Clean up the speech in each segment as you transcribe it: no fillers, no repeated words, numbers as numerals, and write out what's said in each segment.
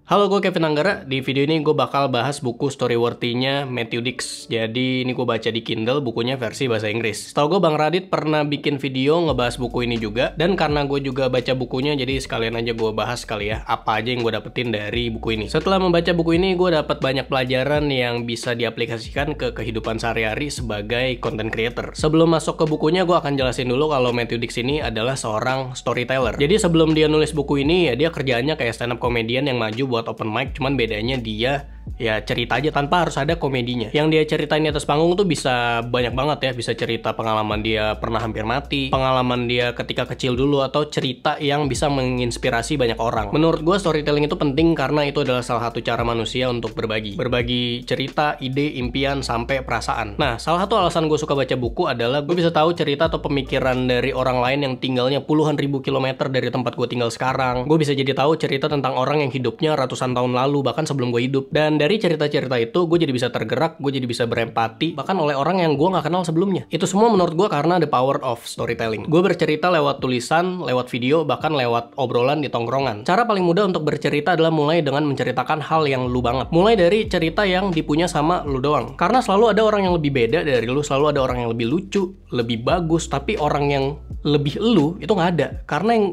Halo, gue Kevin Anggara. Di video ini gue bakal bahas buku Storyworthy-nya Matthew Dicks. Jadi ini gue baca di Kindle, bukunya versi bahasa Inggris. Setahu gue Bang Radit pernah bikin video ngebahas buku ini juga. Dan karena gue juga baca bukunya, jadi sekalian aja gue bahas kali ya, apa aja yang gue dapetin dari buku ini. Setelah membaca buku ini, gue dapat banyak pelajaran yang bisa diaplikasikan ke kehidupan sehari-hari sebagai content creator. Sebelum masuk ke bukunya, gue akan jelasin dulu kalau Matthew Dicks ini adalah seorang storyteller. Jadi sebelum dia nulis buku ini, ya dia kerjaannya kayak stand up comedian yang maju buat open mic, cuman bedanya dia ya cerita aja tanpa harus ada komedinya. Yang dia ceritain di atas panggung tuh bisa banyak banget ya, bisa cerita pengalaman dia pernah hampir mati, pengalaman dia ketika kecil dulu, atau cerita yang bisa menginspirasi banyak orang. Menurut gue storytelling itu penting karena itu adalah salah satu cara manusia untuk berbagi cerita, ide, impian, sampai perasaan. Nah, salah satu alasan gue suka baca buku adalah gue bisa tahu cerita atau pemikiran dari orang lain yang tinggalnya puluhan ribu kilometer dari tempat gue tinggal sekarang. Gue bisa jadi tahu cerita tentang orang yang hidupnya ratusan tahun lalu, bahkan sebelum gue hidup. Dan dari cerita-cerita itu, gue jadi bisa tergerak, gue jadi bisa berempati, bahkan oleh orang yang gue gak kenal sebelumnya. Itu semua menurut gue karena the power of storytelling. Gue bercerita lewat tulisan, lewat video, bahkan lewat obrolan di tongkrongan. Cara paling mudah untuk bercerita adalah mulai dengan menceritakan hal yang lu banget. Mulai dari cerita yang dipunya sama lu doang. Karena selalu ada orang yang lebih beda dari lu, selalu ada orang yang lebih lucu, lebih bagus, tapi orang yang lebih lu itu gak ada. Karena yang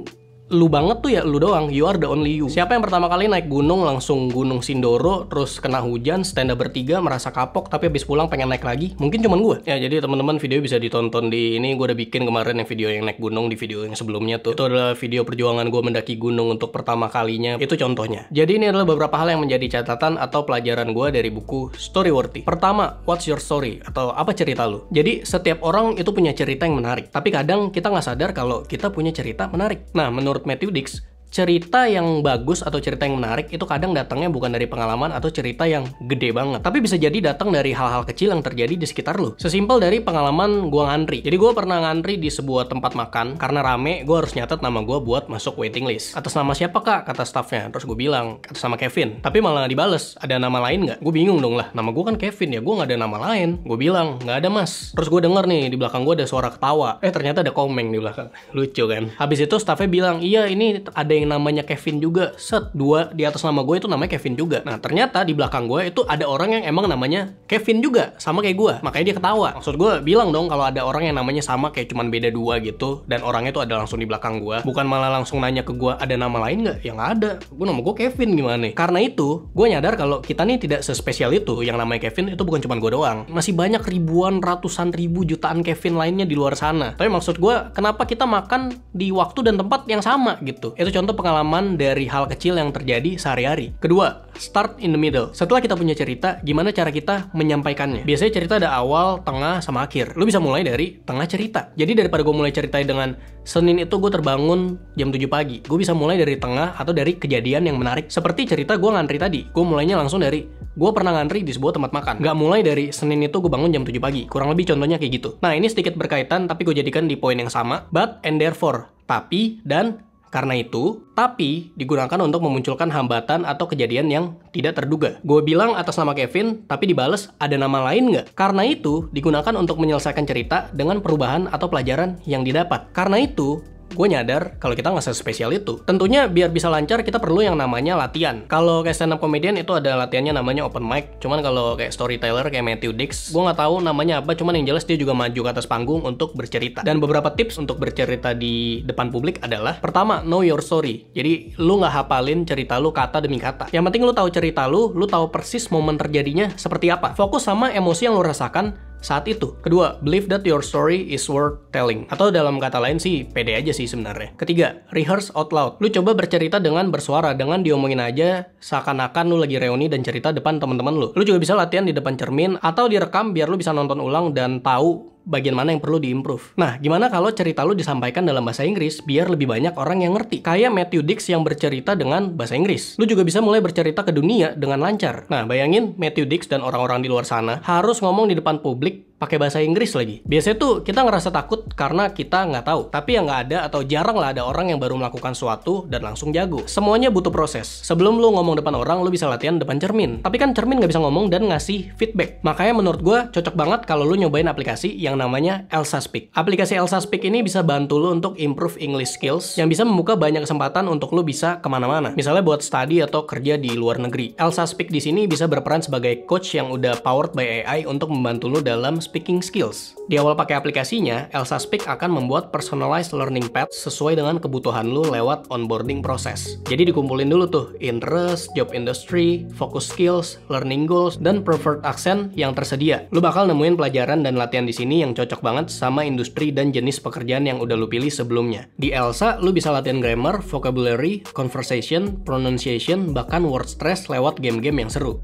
lu banget tuh ya lu doang, you are the only you. Siapa yang pertama kali naik gunung langsung Gunung Sindoro, terus kena hujan, stand up bertiga, merasa kapok, tapi habis pulang pengen naik lagi? Mungkin cuman gue. Ya jadi teman-teman, video bisa ditonton di ini, gue udah bikin kemarin yang video yang naik gunung, di video yang sebelumnya tuh. Itu adalah video perjuangan gue mendaki gunung untuk pertama kalinya, itu contohnya. Jadi ini adalah beberapa hal yang menjadi catatan atau pelajaran gue dari buku Storyworthy. Pertama, what's your story? Atau apa cerita lu? Jadi setiap orang itu punya cerita yang menarik, tapi kadang kita nggak sadar kalau kita punya cerita menarik. Nah, menurut Matthew Dicks, cerita yang bagus atau cerita yang menarik itu kadang datangnya bukan dari pengalaman atau cerita yang gede banget, tapi bisa jadi datang dari hal-hal kecil yang terjadi di sekitar lu. Sesimpel dari pengalaman gua ngantri. Jadi gua pernah ngantri di sebuah tempat makan, karena rame, gua harus nyatet nama gua buat masuk waiting list. Atas nama siapa kak? Kata staffnya. Terus gue bilang atas nama Kevin, tapi malah nggak dibales. Ada nama lain nggak? Gue bingung dong, lah nama gua kan Kevin ya, gua nggak ada nama lain. Gue bilang nggak ada mas. Terus gue denger nih di belakang gua ada suara ketawa. Ternyata ada komeng di belakang. Lucu kan? Habis itu staffnya bilang, iya ini ada yang namanya Kevin juga. Set, dua di atas nama gue itu namanya Kevin juga. Nah ternyata di belakang gue itu ada orang yang emang namanya Kevin juga, sama kayak gue. Makanya dia ketawa. Maksud gue bilang dong kalau ada orang yang namanya sama, kayak cuman beda dua gitu, dan orangnya itu ada langsung di belakang gue, bukan malah langsung nanya ke gue ada nama lain nggak? Ya nggak ada. Gue nama gue Kevin, gimana nih? Karena itu gue nyadar kalau kita nih tidak sespesial itu. Yang namanya Kevin itu bukan cuman gue doang. Masih banyak ribuan, ratusan ribu, jutaan Kevin lainnya di luar sana. Tapi maksud gue, kenapa kita makan di waktu dan tempat yang sama gitu? Itu contoh pengalaman dari hal kecil yang terjadi sehari-hari. Kedua, start in the middle. Setelah kita punya cerita, gimana cara kita menyampaikannya? Biasanya cerita ada awal, tengah, sama akhir. Lu bisa mulai dari tengah cerita. Jadi daripada gue mulai ceritain dengan Senin itu gue terbangun jam 7 pagi, gue bisa mulai dari tengah atau dari kejadian yang menarik. Seperti cerita gue ngantri tadi, gue mulainya langsung dari gue pernah ngantri di sebuah tempat makan. Gak mulai dari Senin itu gue bangun jam 7 pagi. Kurang lebih contohnya kayak gitu. Nah ini sedikit berkaitan, tapi gue jadikan di poin yang sama. But and therefore, tapi dan karena itu, tapi digunakan untuk memunculkan hambatan atau kejadian yang tidak terduga. Gue bilang atas nama Kevin, tapi dibales ada nama lain nggak? Karena itu, digunakan untuk menyelesaikan cerita dengan perubahan atau pelajaran yang didapat. Karena itu, gue nyadar kalau kita nggak sespesial itu. Tentunya biar bisa lancar kita perlu yang namanya latihan. Kalau kayak stand up comedian itu ada latihannya namanya open mic. Cuman kalau kayak storyteller kayak Matthew Dicks, gue nggak tahu namanya apa. Cuman yang jelas dia juga maju ke atas panggung untuk bercerita. Dan beberapa tips untuk bercerita di depan publik adalah: pertama, know your story. Jadi lu nggak hafalin cerita lu kata demi kata. Yang penting lu tahu cerita lu tahu persis momen terjadinya seperti apa. Fokus sama emosi yang lu rasakan saat itu. Kedua, believe that your story is worth telling. Atau dalam kata lain sih, pede aja sih sebenarnya. Ketiga, rehearse out loud. Lu coba bercerita dengan bersuara, dengan diomongin aja seakan-akan lu lagi reuni dan cerita depan teman-teman lu. Lu juga bisa latihan di depan cermin atau direkam biar lu bisa nonton ulang dan tahu bagian mana yang perlu diimprove. Nah, gimana kalau cerita lu disampaikan dalam bahasa Inggris biar lebih banyak orang yang ngerti? Kayak Matthew Dicks yang bercerita dengan bahasa Inggris. Lu juga bisa mulai bercerita ke dunia dengan lancar. Nah, bayangin Matthew Dicks dan orang-orang di luar sana harus ngomong di depan publik pakai bahasa Inggris lagi. Biasanya tuh kita ngerasa takut karena kita nggak tahu. Tapi yang nggak ada atau jarang lah ada orang yang baru melakukan sesuatu dan langsung jago. Semuanya butuh proses. Sebelum lu ngomong depan orang, lu bisa latihan depan cermin. Tapi kan cermin nggak bisa ngomong dan ngasih feedback. Makanya menurut gue cocok banget kalau lu nyobain aplikasi yang namanya Elsa Speak. Aplikasi Elsa Speak ini bisa bantu lu untuk improve English skills yang bisa membuka banyak kesempatan untuk lu bisa kemana-mana. Misalnya buat study atau kerja di luar negeri. Elsa Speak di sini bisa berperan sebagai coach yang udah powered by AI untuk membantu lu dalam speaking skills. Di awal pakai aplikasinya, Elsa Speak akan membuat personalized learning path sesuai dengan kebutuhan lu lewat onboarding proses. Jadi dikumpulin dulu tuh interest, job industry, focus skills, learning goals, dan preferred accent yang tersedia. Lu bakal nemuin pelajaran dan latihan di sini yang cocok banget sama industri dan jenis pekerjaan yang udah lu pilih sebelumnya. Di Elsa, lu bisa latihan grammar, vocabulary, conversation, pronunciation, bahkan word stress lewat game-game yang seru.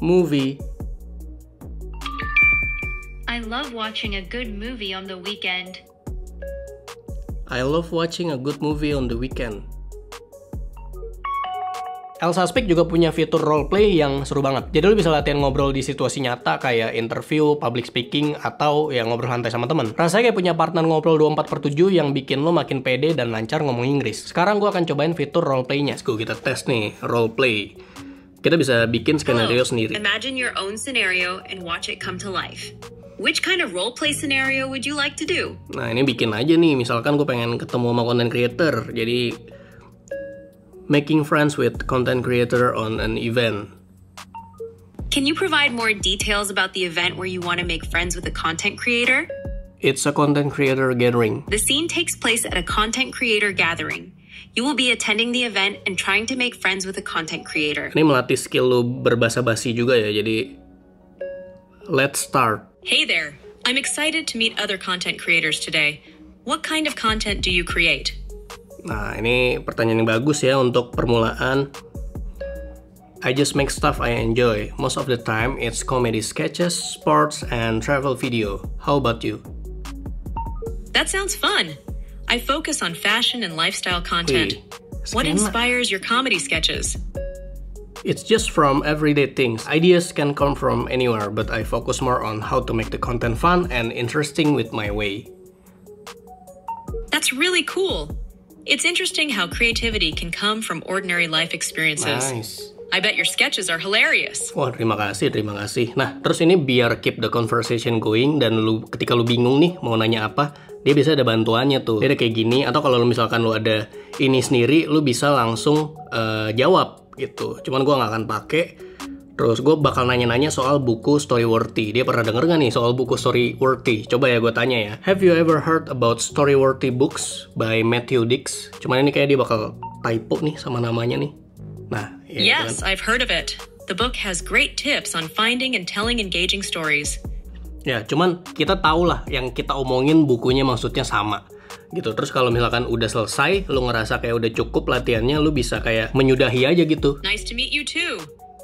Movie. I love watching a good movie on the weekend. I love watching a good movie on the weekend. Elsa Speak juga punya fitur roleplay yang seru banget. Jadi lu bisa latihan ngobrol di situasi nyata kayak interview, public speaking, atau ya ngobrol santai sama temen. Rasanya kayak punya partner ngobrol 24/7 yang bikin lu makin pede dan lancar ngomong Inggris. Sekarang gua akan cobain fitur roleplaynya. Let's go, kita tes nih, roleplay. Kita bisa bikin skenario sendiri. Imagine your own scenario and watch it come to life. Which kind of roleplay scenario would you like to do? Nah, ini bikin aja nih. Misalkan gue pengen ketemu sama content creator. Jadi, making friends with content creator on an event. Can you provide more details about the event where you want to make friends with a content creator? It's a content creator gathering. The scene takes place at a content creator gathering. You will be attending the event and trying to make friends with a content creator. Ini melatih skill lu berbahasa basi juga ya. Jadi, let's start. Hey there, I'm excited to meet other content creators today. What kind of content do you create? Nah, ini pertanyaan yang bagus ya untuk permulaan. I just make stuff I enjoy. Most of the time, it's comedy sketches, sports, and travel video. How about you? That sounds fun. I focus on fashion and lifestyle content. What inspires your comedy sketches? It's just from everyday things. Ideas can come from anywhere, but I focus more on how to make the content fun and interesting with my way. That's really cool. It's interesting how creativity can come from ordinary life experiences. Nice. I bet your sketches are hilarious. Wah, terima kasih, terima kasih. Nah, terus ini biar keep the conversation going dan ketika lu bingung nih mau nanya apa, dia bisa ada bantuannya tuh. Dia ada kayak gini, atau kalau lu misalkan lu ada ini sendiri, lu bisa langsung jawab gitu. Cuman gue nggak akan pakai. Terus gue bakal nanya-nanya soal buku Storyworthy. Dia pernah denger nggak nih soal buku Storyworthy? Coba ya gue tanya ya. Have you ever heard about Storyworthy books by Matthew Dicks? Cuman ini kayak dia bakal typo nih sama namanya nih. Nah, ya, yes, kan? I've heard of it. The book has great tips on finding and telling engaging stories. Ya, cuman kita tahu lah yang kita omongin bukunya maksudnya sama. Gitu. Terus kalau misalkan udah selesai, lu ngerasa kayak udah cukup latihannya, lu bisa kayak menyudahi aja gitu. Nice to meet you too.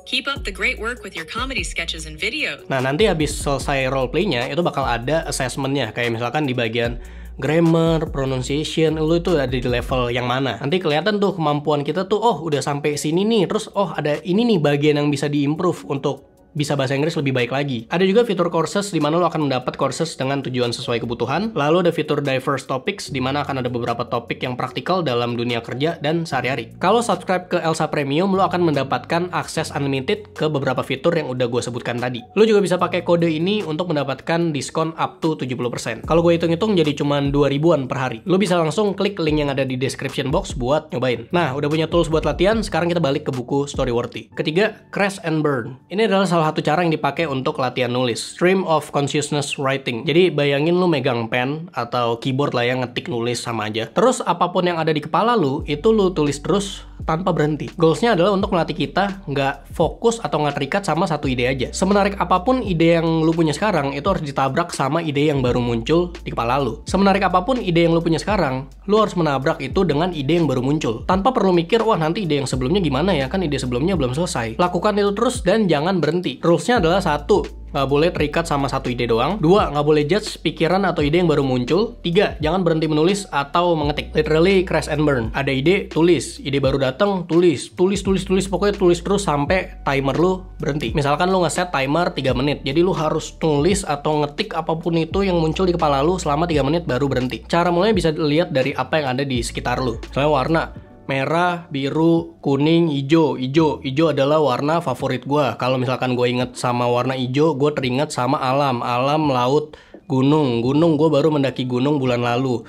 Keep up the great work with your comedy sketches and videos. Nah, nanti habis selesai roleplaynya, itu bakal ada assessmentnya. Kayak misalkan di bagian grammar, pronunciation, lu itu ada di level yang mana. Nanti kelihatan tuh kemampuan kita tuh, oh udah sampai sini nih. Terus, oh ada ini nih bagian yang bisa diimprove untuk bisa bahasa Inggris lebih baik lagi. Ada juga fitur courses di mana lo akan mendapat courses dengan tujuan sesuai kebutuhan. Lalu ada fitur diverse topics di mana akan ada beberapa topik yang praktikal dalam dunia kerja dan sehari-hari. Kalau subscribe ke Elsa Premium, lo akan mendapatkan akses unlimited ke beberapa fitur yang udah gue sebutkan tadi. Lo juga bisa pakai kode ini untuk mendapatkan diskon up to 70%. Kalau gue hitung-hitung jadi cuma 2.000-an per hari. Lo bisa langsung klik link yang ada di description box buat nyobain. Nah, udah punya tools buat latihan, sekarang kita balik ke buku Storyworthy. Ketiga, Crash and Burn. Ini adalah salah satu cara yang dipakai untuk latihan nulis, stream of consciousness writing. Jadi bayangin lu megang pen atau keyboard lah yang ngetik nulis sama aja. Terus apapun yang ada di kepala lu, itu lu tulis terus tanpa berhenti. Goalsnya adalah untuk melatih kita nggak fokus atau nggak terikat sama satu ide aja. Semenarik apapun ide yang lu punya sekarang, itu harus ditabrak sama ide yang baru muncul di kepala lu. Semenarik apapun ide yang lu punya sekarang, lu harus menabrak itu dengan ide yang baru muncul. Tanpa perlu mikir, wah nanti ide yang sebelumnya gimana ya, kan ide sebelumnya belum selesai. Lakukan itu terus dan jangan berhenti. Rules-nya adalah 1, nggak boleh terikat sama satu ide doang. 2, nggak boleh judge pikiran atau ide yang baru muncul. 3, jangan berhenti menulis atau mengetik. Literally crash and burn. Ada ide, tulis. Ide baru datang, tulis. Pokoknya tulis terus sampai timer lu berhenti. Misalkan lu ngeset timer 3 menit. Jadi lu harus tulis atau ngetik apapun itu yang muncul di kepala lu selama 3 menit baru berhenti. Cara mulainya bisa dilihat dari apa yang ada di sekitar lu. Misalnya warna merah, biru, kuning, hijau. Hijau adalah warna favorit gue. Kalau misalkan gue inget sama warna hijau, gue teringat sama alam, laut, gunung. Gue baru mendaki gunung bulan lalu.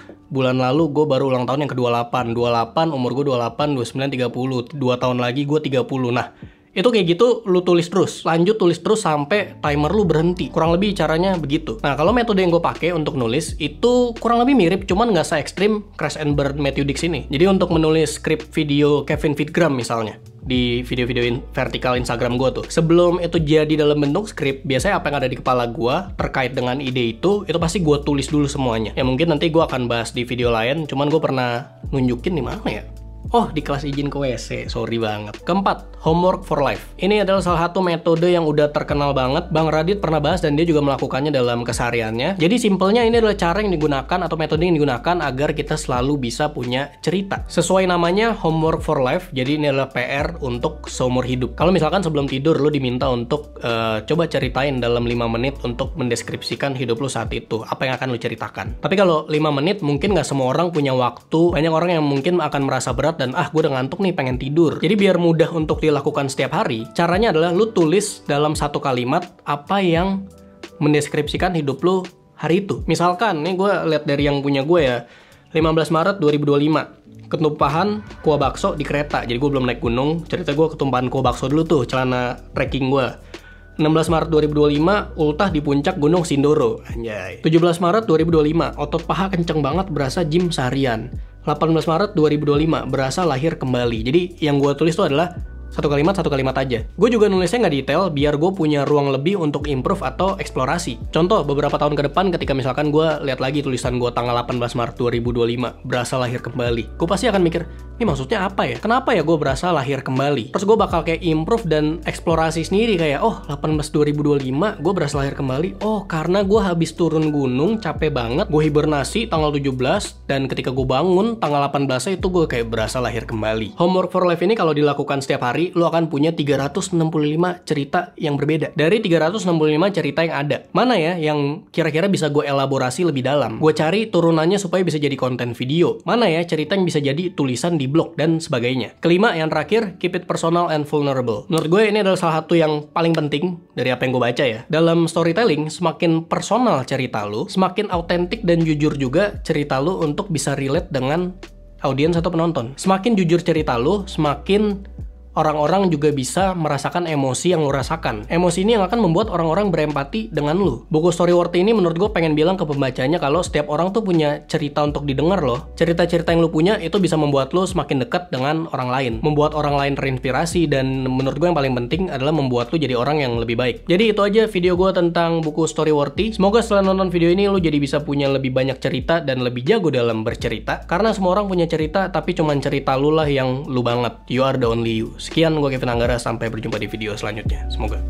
Gue baru ulang tahun yang ke-28. 28, umur gue 28, 29, 30. 2 tahun lagi gue 30. Nah, itu kayak gitu, lu tulis terus, lanjut tulis terus sampai timer lu berhenti. Kurang lebih caranya begitu. Nah, kalau metode yang gue pakai untuk nulis itu kurang lebih mirip, cuman nggak se-ekstrim Crash and Burn Matthew Dicks ini. Jadi untuk menulis skrip video Kevin Feedgram misalnya, di video-video vertikal Instagram gue tuh, sebelum itu jadi dalam bentuk skrip, biasanya apa yang ada di kepala gue terkait dengan ide itu pasti gue tulis dulu semuanya. Ya mungkin nanti gue akan bahas di video lain, cuman gue pernah nunjukin di mana ya? Oh, di kelas izin ke WC, sorry banget. Keempat, homework for life. Ini adalah salah satu metode yang udah terkenal banget. Bang Radit pernah bahas dan dia juga melakukannya dalam kesehariannya. Jadi simpelnya ini adalah cara yang digunakan atau metode yang digunakan agar kita selalu bisa punya cerita. Sesuai namanya, homework for life. Jadi ini adalah PR untuk seumur hidup. Kalau misalkan sebelum tidur lu diminta untuk coba ceritain dalam 5 menit untuk mendeskripsikan hidup lu saat itu. Apa yang akan lu ceritakan. Tapi kalau 5 menit mungkin nggak semua orang punya waktu. Banyak orang yang mungkin akan merasa berat dan gue udah ngantuk nih, pengen tidur. Jadi biar mudah untuk dilakukan setiap hari, caranya adalah lu tulis dalam satu kalimat apa yang mendeskripsikan hidup lu hari itu. Misalkan, nih gue lihat dari yang punya gue ya, 15 Maret 2025, ketumpahan kuah bakso di kereta. Jadi gue belum naik gunung, cerita gue ketumpahan kuah bakso dulu tuh, celana trekking gue. 16 Maret 2025, ultah di puncak Gunung Sindoro. Anjay. 17 Maret 2025, otot paha kenceng banget berasa gym seharian. 18 Maret 2025, berasa lahir kembali. Jadi yang gue tulis itu adalah satu kalimat aja. Gue juga nulisnya nggak detail biar gue punya ruang lebih untuk improve atau eksplorasi. Contoh, beberapa tahun ke depan ketika misalkan gue lihat lagi tulisan gue tanggal 18 Maret 2025, berasa lahir kembali. Gue pasti akan mikir, ini maksudnya apa ya? Kenapa ya gue berasa lahir kembali? Terus gue bakal kayak improve dan eksplorasi sendiri kayak, oh 18 2025 gue berasa lahir kembali. Oh karena gue habis turun gunung, capek banget, gue hibernasi tanggal 17 dan ketika gue bangun tanggal 18 itu gue kayak berasa lahir kembali. Homework for life ini kalau dilakukan setiap hari, lo akan punya 365 cerita yang berbeda. Dari 365 cerita yang ada, mana ya yang kira-kira bisa gue elaborasi lebih dalam? Gue cari turunannya supaya bisa jadi konten video. Mana ya cerita yang bisa jadi tulisan di blog dan sebagainya. Kelima, yang terakhir, keep it personal and vulnerable. Menurut gue ini adalah salah satu yang paling penting dari apa yang gue baca ya. Dalam storytelling, semakin personal cerita lo, semakin autentik dan jujur juga cerita lo untuk bisa relate dengan audiens atau penonton. Semakin jujur cerita lo, semakin orang-orang juga bisa merasakan emosi yang lo rasakan. Emosi ini yang akan membuat orang-orang berempati dengan lo. Buku Storyworthy ini menurut gue pengen bilang ke pembacanya kalau setiap orang tuh punya cerita untuk didengar loh. Cerita-cerita yang lo punya itu bisa membuat lo semakin dekat dengan orang lain. Membuat orang lain terinspirasi dan menurut gue yang paling penting adalah membuat lo jadi orang yang lebih baik. Jadi itu aja video gue tentang buku Storyworthy. Semoga setelah nonton video ini lo jadi bisa punya lebih banyak cerita dan lebih jago dalam bercerita. Karena semua orang punya cerita tapi cuman cerita lo lah yang lo banget. You are the only you. Sekian, gue Kevin Anggara, sampai berjumpa di video selanjutnya. Semoga.